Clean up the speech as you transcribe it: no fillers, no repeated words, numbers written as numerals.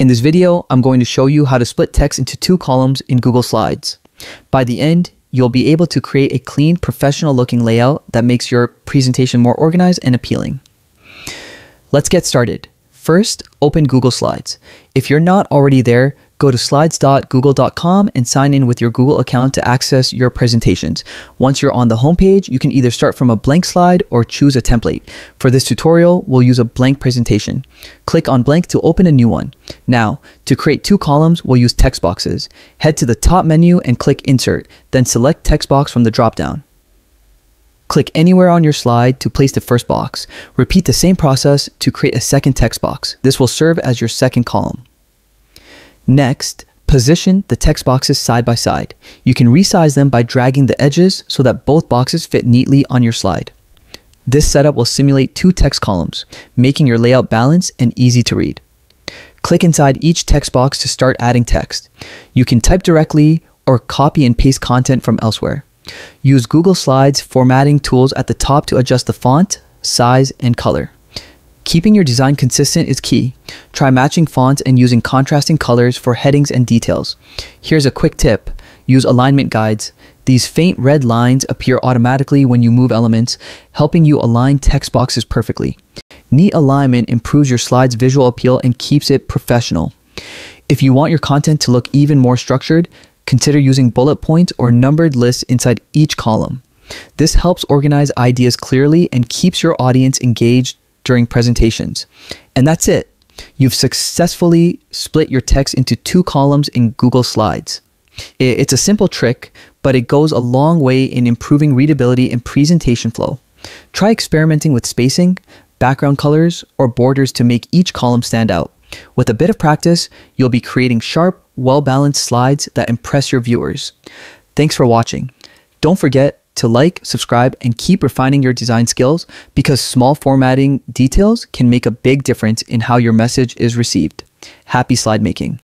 In this video, I'm going to show you how to split text into 2 columns in Google Slides. By the end, you'll be able to create a clean, professional-looking layout that makes your presentation more organized and appealing. Let's get started. First, open Google Slides. If you're not already there, go to slides.google.com and sign in with your Google account to access your presentations. Once you're on the homepage, you can either start from a blank slide or choose a template. For this tutorial, we'll use a blank presentation. Click on blank to open a new one. Now, to create 2 columns, we'll use text boxes. Head to the top menu and click Insert, then select text box from the dropdown. Click anywhere on your slide to place the first box. Repeat the same process to create a second text box. This will serve as your second column. Next, position the text boxes side by side. You can resize them by dragging the edges so that both boxes fit neatly on your slide. This setup will simulate 2 text columns, making your layout balanced and easy to read. Click inside each text box to start adding text. You can type directly or copy and paste content from elsewhere. Use Google Slides formatting tools at the top to adjust the font, size, and color. Keeping your design consistent is key. Try matching fonts and using contrasting colors for headings and details. Here's a quick tip. Use alignment guides. These faint red lines appear automatically when you move elements, helping you align text boxes perfectly. Neat alignment improves your slide's visual appeal and keeps it professional. If you want your content to look even more structured, consider using bullet points or numbered lists inside each column. This helps organize ideas clearly and keeps your audience engaged during presentations. And that's it. You've successfully split your text into 2 columns in Google Slides. It's a simple trick, but it goes a long way in improving readability and presentation flow. Try experimenting with spacing, background colors, or borders to make each column stand out. With a bit of practice, you'll be creating sharp, well-balanced slides that impress your viewers. Thanks for watching. Don't forget to like, subscribe, and keep refining your design skills because small formatting details can make a big difference in how your message is received. Happy slide making.